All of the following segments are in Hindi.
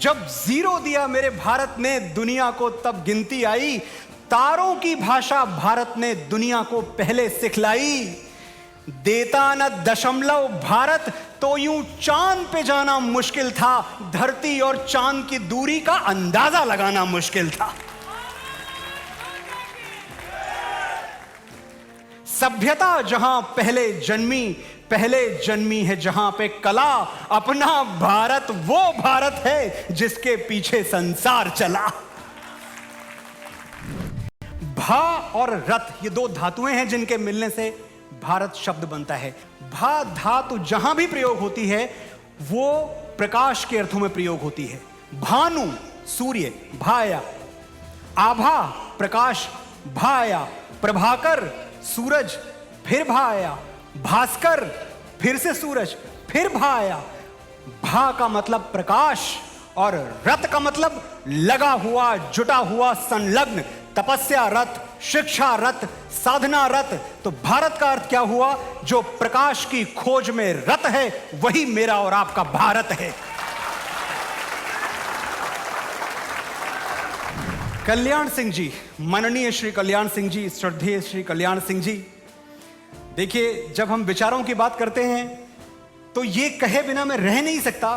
जब जीरो दिया मेरे भारत ने दुनिया को तब गिनती आई, तारों की भाषा भारत ने दुनिया को पहले सिखलाई। देता न दशमलव भारत तो यूं चांद पे जाना मुश्किल था, धरती और चांद की दूरी का अंदाजा लगाना मुश्किल था। सभ्यता जहां पहले जन्मी है जहां पे कला, अपना भारत वो भारत है जिसके पीछे संसार चला। भा और रथ ये दो धातुएं हैं जिनके मिलने से भारत शब्द बनता है। भा धातु जहां भी प्रयोग होती है वो प्रकाश के अर्थों में प्रयोग होती है। भानु सूर्य, भाया। आभा प्रकाश, भाया। प्रभाकर सूरज, फिर भाया। भास्कर फिर से सूरज, फिर भाया। भा का मतलब प्रकाश और रथ का मतलब लगा हुआ, जुटा हुआ, संलग्न। तपस्या रथ, शिक्षा रथ, साधना रथ। तो भारत का अर्थ क्या हुआ? जो प्रकाश की खोज में रत है वही मेरा और आपका भारत है। कल्याण सिंह जी, माननीय श्री कल्याण सिंह जी, श्रद्धेय श्री कल्याण सिंह जी, देखिए जब हम विचारों की बात करते हैं तो ये कहे बिना मैं रह नहीं सकता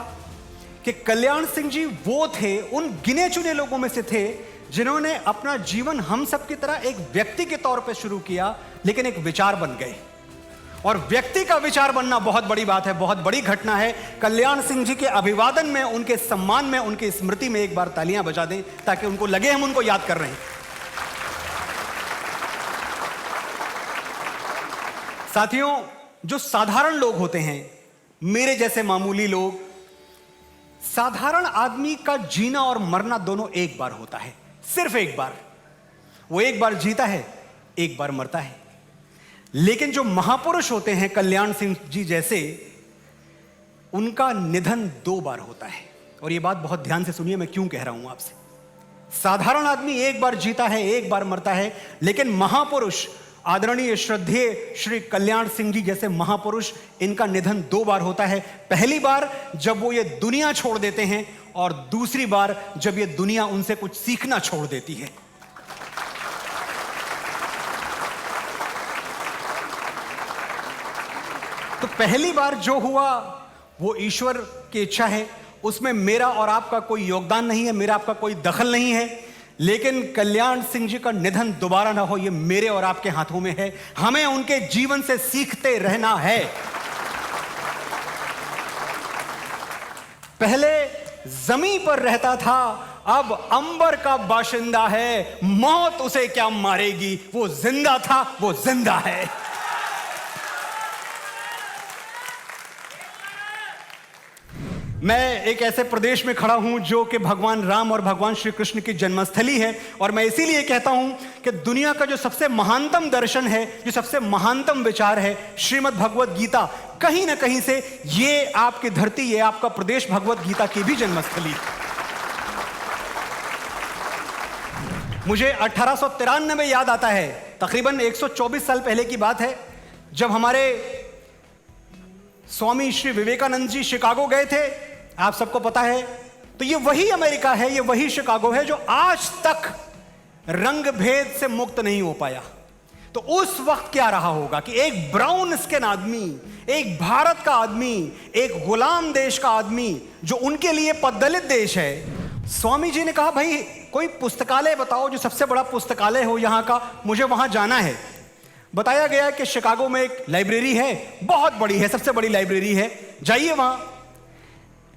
कि कल्याण सिंह जी वो थे, उन गिने चुने लोगों में से थे जिन्होंने अपना जीवन हम सब की तरह एक व्यक्ति के तौर पे शुरू किया, लेकिन एक विचार बन गए। और व्यक्ति का विचार बनना बहुत बड़ी बात है, बहुत बड़ी घटना है। कल्याण सिंह जी के अभिवादन में, उनके सम्मान में, उनकी स्मृति में एक बार तालियां बजा दें ताकि उनको लगे हम उनको याद कर रहे हैं। साथियों, जो साधारण लोग होते हैं, मेरे जैसे मामूली लोग, साधारण आदमी का जीना और मरना दोनों एक बार होता है, सिर्फ एक बार। वो एक बार जीता है, एक बार मरता है। लेकिन जो महापुरुष होते हैं कल्याण सिंह जी जैसे, उनका निधन 2 बार होता है। और ये बात बहुत ध्यान से सुनिए, मैं क्यों कह रहा हूं आपसे। साधारण आदमी एक बार जीता है, एक बार मरता है, लेकिन महापुरुष, आदरणीय श्रद्धेय श्री कल्याण सिंह जी जैसे महापुरुष, इनका निधन 2 बार होता है। पहली बार जब वो ये दुनिया छोड़ देते हैं, और दूसरी बार जब ये दुनिया उनसे कुछ सीखना छोड़ देती है। तो पहली बार जो हुआ वो ईश्वर की इच्छा है, उसमें मेरा और आपका कोई योगदान नहीं है, मेरा आपका कोई दखल नहीं है। लेकिन कल्याण सिंह जी का निधन दोबारा ना हो, ये मेरे और आपके हाथों में है। हमें उनके जीवन से सीखते रहना है। पहले जमीन पर रहता था, अब अंबर का बाशिंदा है। मौत उसे क्या मारेगी, वो जिंदा था, वो जिंदा है। मैं एक ऐसे प्रदेश में खड़ा हूं जो कि भगवान राम और भगवान श्री कृष्ण की जन्मस्थली है, और मैं इसीलिए कहता हूं कि दुनिया का जो सबसे महानतम दर्शन है, जो सबसे महानतम विचार है, श्रीमद् भगवत गीता, कहीं ना कहीं से ये आपकी धरती, ये आपका प्रदेश भगवत गीता की भी जन्मस्थली है। मुझे 1893 याद आता है, तकरीबन 124 साल पहले की बात है, जब हमारे स्वामी श्री विवेकानंद जी शिकागो गए थे। आप सबको पता है, तो ये वही अमेरिका है, ये वही शिकागो है जो आज तक रंग भेद से मुक्त नहीं हो पाया। तो उस वक्त क्या रहा होगा कि एक ब्राउन स्किन आदमी, एक भारत का आदमी, एक गुलाम देश का आदमी, जो उनके लिए पददलित देश है, स्वामी जी ने कहा भाई कोई पुस्तकालय बताओ, जो सबसे बड़ा पुस्तकालय हो यहां का, मुझे वहां जाना है। बताया गया कि शिकागो में एक लाइब्रेरी है, बहुत बड़ी है, सबसे बड़ी लाइब्रेरी है, जाइए वहां।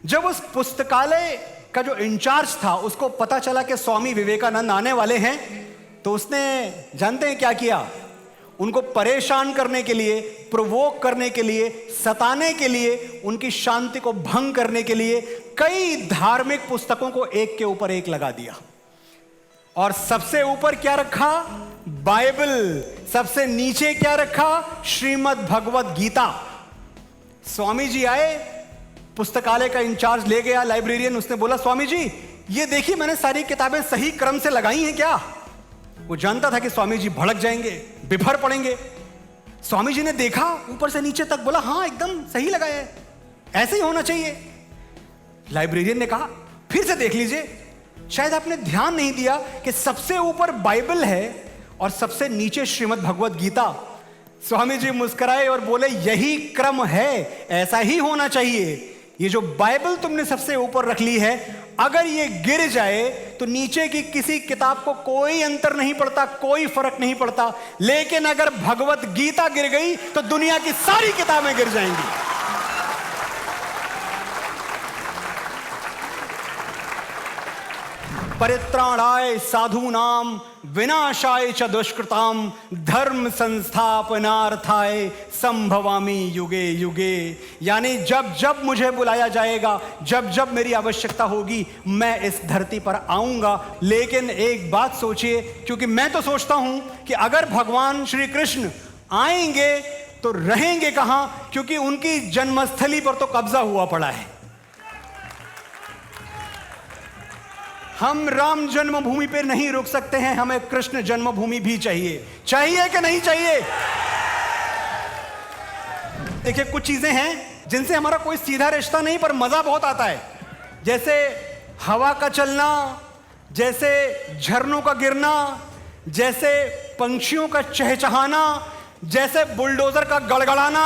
जब उस पुस्तकालय का जो इंचार्ज था उसको पता चला कि स्वामी विवेकानंद आने वाले हैं, तो उसने, जानते हैं क्या किया? उनको परेशान करने के लिए, प्रोवोक करने के लिए, सताने के लिए, उनकी शांति को भंग करने के लिए कई धार्मिक पुस्तकों को एक के ऊपर एक लगा दिया। और सबसे ऊपर क्या रखा? बाइबल। सबसे नीचे क्या रखा? श्रीमद् भगवत गीता। स्वामी जी आए, पुस्तकालय का इंचार्ज ले गया, लाइब्रेरियन, उसने बोला स्वामी जी ये देखिए मैंने सारी किताबें सही क्रम से लगाई हैं क्या? वो जानता था कि स्वामी जी भड़क जाएंगे, बिफर पड़ेंगे। स्वामी जी ने देखा ऊपर से नीचे तक, बोला हाँ एकदम सही लगाया है, ऐसे ही होना चाहिए। लाइब्रेरियन ने कहा फिर से देख लीजिए, शायद आपने ध्यान नहीं दिया कि सबसे ऊपर बाइबल है और सबसे नीचे श्रीमद् भगवत गीता। स्वामी जी मुस्कुराए और बोले, यही क्रम है, ऐसा ही होना चाहिए। ये जो बाइबल तुमने सबसे ऊपर रख ली है, अगर ये गिर जाए तो नीचे की किसी किताब को कोई अंतर नहीं पड़ता, कोई फर्क नहीं पड़ता। लेकिन अगर भगवत गीता गिर गई तो दुनिया की सारी किताबें गिर जाएंगी। परित्राणाय साधूनाम विनाशाय च दुष्कृताम धर्म संस्थापनार्थाय संभवामि युगे युगे। यानी जब जब मुझे बुलाया जाएगा, जब जब मेरी आवश्यकता होगी, मैं इस धरती पर आऊंगा। लेकिन एक बात सोचिए, क्योंकि मैं तो सोचता हूं कि अगर भगवान श्री कृष्ण आएंगे तो रहेंगे कहां, क्योंकि उनकी जन्मस्थली पर तो कब्जा हुआ पड़ा है। हम राम जन्मभूमि पे नहीं रुक सकते हैं, हमें कृष्ण जन्मभूमि भी चाहिए। चाहिए कि नहीं चाहिए? देखिए, कुछ चीजें हैं जिनसे हमारा कोई सीधा रिश्ता नहीं, पर मजा बहुत आता है। जैसे हवा का चलना, जैसे झरनों का गिरना, जैसे पंछियों का चहचहाना, जैसे बुलडोजर का गड़गड़ाना।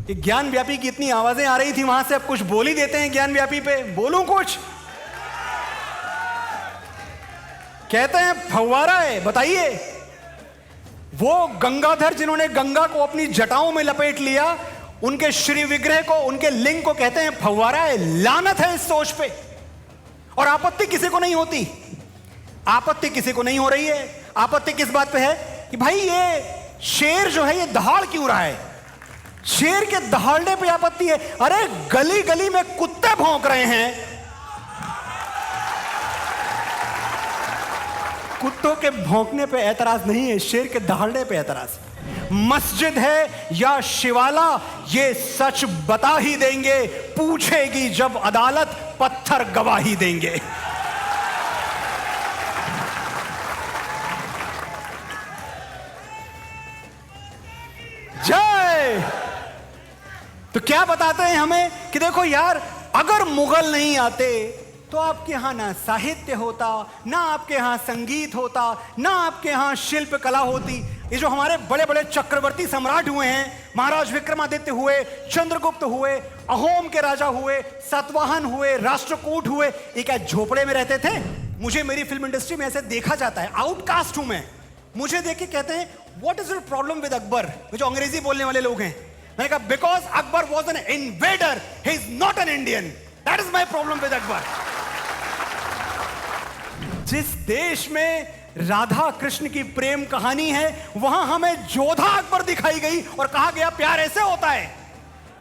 ज्ञान व्यापी की इतनी आवाजें आ रही थी वहां से, अब कुछ बोल ही देते हैं ज्ञान व्यापी पे। बोलूं कुछ? कहते हैं फव्वारा है। बताइए, वो गंगाधर जिन्होंने गंगा को अपनी जटाओं में लपेट लिया, उनके श्री विग्रह को, उनके लिंग को कहते हैं फव्वारा है। लानत है इस सोच पे। और आपत्ति किसी को नहीं होती, आपत्ति किसी को नहीं हो रही है। आपत्ति किस बात पे है कि भाई ये शेर जो है ये दहाड़ क्यों रहा है? शेर के दहाड़ने पे आपत्ति है। अरे गली गली में कुत्ते भौंक रहे हैं, कुत्तों के भौंकने पे ऐतराज नहीं है, शेर के दहाड़ने पे ऐतराज। मस्जिद है या शिवाला, ये सच बता ही देंगे, पूछेगी जब अदालत, पत्थर गवाही देंगे। जय। तो क्या बताते हैं हमें कि देखो यार, अगर मुगल नहीं आते तो आपके यहां ना साहित्य होता, ना आपके यहां संगीत होता, ना आपके यहां शिल्प कला होती। ये जो हमारे बड़े बड़े चक्रवर्ती सम्राट हुए हैं, महाराज विक्रमादित्य हुए, चंद्रगुप्त हुए, अहोम के राजा हुए, सातवाहन हुए, राष्ट्रकूट हुए, ये क्या झोपड़े में रहते थे? मुझे मेरी फिल्म इंडस्ट्री में ऐसे देखा जाता है, आउटकास्ट हूं मैं। मुझे देख के कहते हैं what is your problem with Akbar, जो अंग्रेजी बोलने वाले लोग हैं। मैंने कहा because Akbar was an invader, he is not an Indian, that is my problem with Akbar. जिस देश में राधा कृष्ण की प्रेम कहानी है, वहां हमें जोधा अकबर दिखाई गई और कहा गया प्यार ऐसे होता है।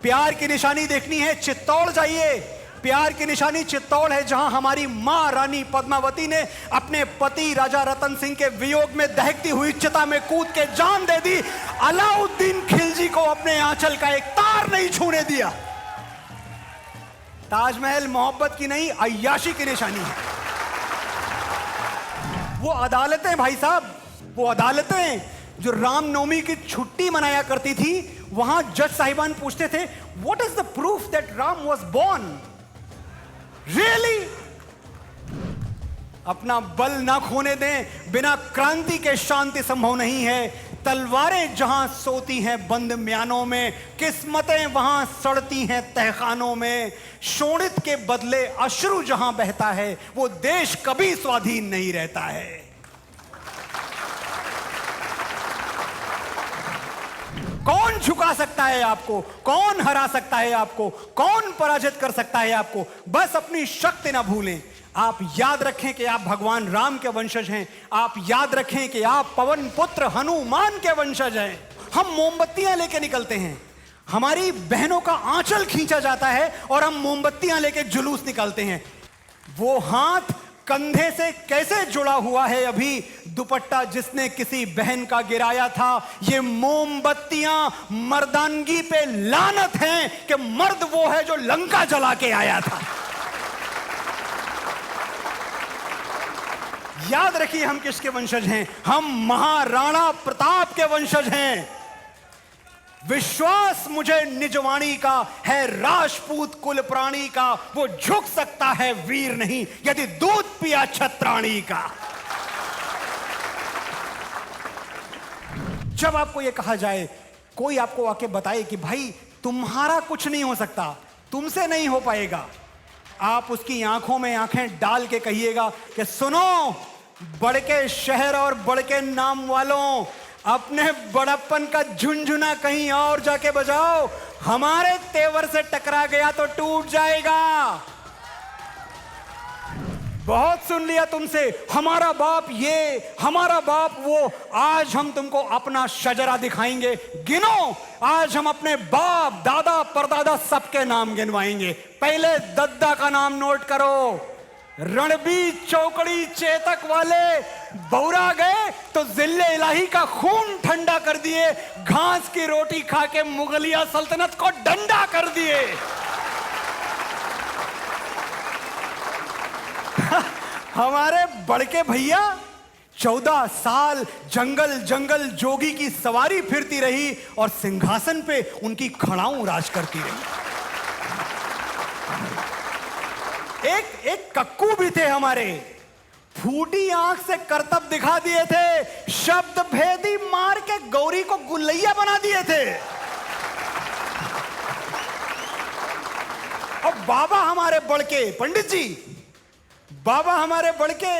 प्यार की निशानी देखनी है, चित्तौड़ जाइए। प्यार की निशानी चित्तौड़ है, जहां हमारी मां रानी पद्मावती ने अपने पति राजा रतन सिंह के वियोग में दहकती हुई चिता में कूद के जान दे दी। अलाउद्दीन खिलजी को अपने आंचल का एक तार नहीं छूने दिया। ताजमहल मोहब्बत की नहीं, अय्याशी की निशानी है। वो अदालतें भाई साहब, वो अदालतें जो रामनवमी की छुट्टी मनाया करती थी, वहां जज साहिबान पूछते थे what is the proof that Ram was born? Really? अपना बल ना खोने दें, बिना क्रांति के शांति संभव नहीं है। तलवारें जहां सोती हैं बंद म्यानों में, किस्मतें वहां सड़ती हैं तहखानों में। शोणित के बदले अश्रु जहां बहता है, वो देश कभी स्वाधीन नहीं रहता है। कौन झुका सकता है आपको? कौन हरा सकता है आपको? कौन पराजित कर सकता है आपको? बस अपनी शक्ति ना भूलें। आप याद रखें कि आप भगवान राम के वंशज हैं। आप याद रखें कि आप पवन पुत्र हनुमान के वंशज हैं। हम मोमबत्तियां लेके निकलते हैं, हमारी बहनों का आंचल खींचा जाता है और हम मोमबत्तियां लेके जुलूस निकालते हैं। वो हाथ कंधे से कैसे जुड़ा हुआ है अभी दुपट्टा जिसने किसी बहन का गिराया था। ये मोमबत्तियां मर्दानगी पे लानत हैं कि मर्द वो है जो लंका जला के आया था। याद रखिए हम किसके वंशज हैं। हम महाराणा प्रताप के वंशज हैं। विश्वास मुझे निजवाणी का है, राजपूत कुल प्राणी का, वो झुक सकता है वीर नहीं यदि दूध पिया छत्राणी का। जब आपको यह कहा जाए, कोई आपको आके बताए कि भाई तुम्हारा कुछ नहीं हो सकता, तुमसे नहीं हो पाएगा, आप उसकी आंखों में आंखें डाल के कहिएगा कि सुनो बड़ के शहर और बड़ के नाम वालों, अपने बड़प्पन का झुनझुना कहीं और जाके बजाओ, हमारे तेवर से टकरा गया तो टूट जाएगा। बहुत सुन लिया तुमसे, हमारा बाप ये, हमारा बाप वो, आज हम तुमको अपना शजरा दिखाएंगे। गिनो, आज हम अपने बाप दादा परदादा सबके नाम गिनवाएंगे। पहले दद्दा का नाम नोट करो। रणबीर चौकड़ी चेतक वाले बौरा गए तो जिले इलाही का खून ठंडा कर दिए, घास की रोटी खा के मुगलिया सल्तनत को डंडा कर दिए। हमारे बड़के भैया 14 साल जंगल जंगल जोगी की सवारी फिरती रही और सिंहासन पे उनकी खड़ाऊं राज करती रही। एक कक्कू भी थे हमारे, फूटी आंख से करतब दिखा दिए थे, शब्द भेदी मार के गौरी को गुल्लैया बना दिए थे। और बाबा हमारे बड़के पंडित जी, बाबा हमारे बड़के,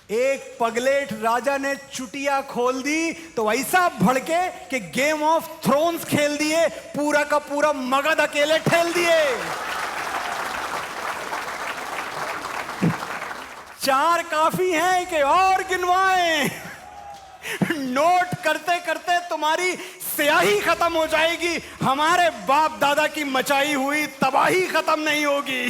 एक पगलेट राजा ने चुटिया खोल दी तो ऐसा भड़के कि गेम ऑफ थ्रोन्स खेल दिए, पूरा का पूरा मगध अकेले ठेल दिए। 4 काफी हैं कि और गिनवाएं। नोट करते करते तुम्हारी स्याही खत्म हो जाएगी, हमारे बाप दादा की मचाई हुई तबाही खत्म नहीं होगी।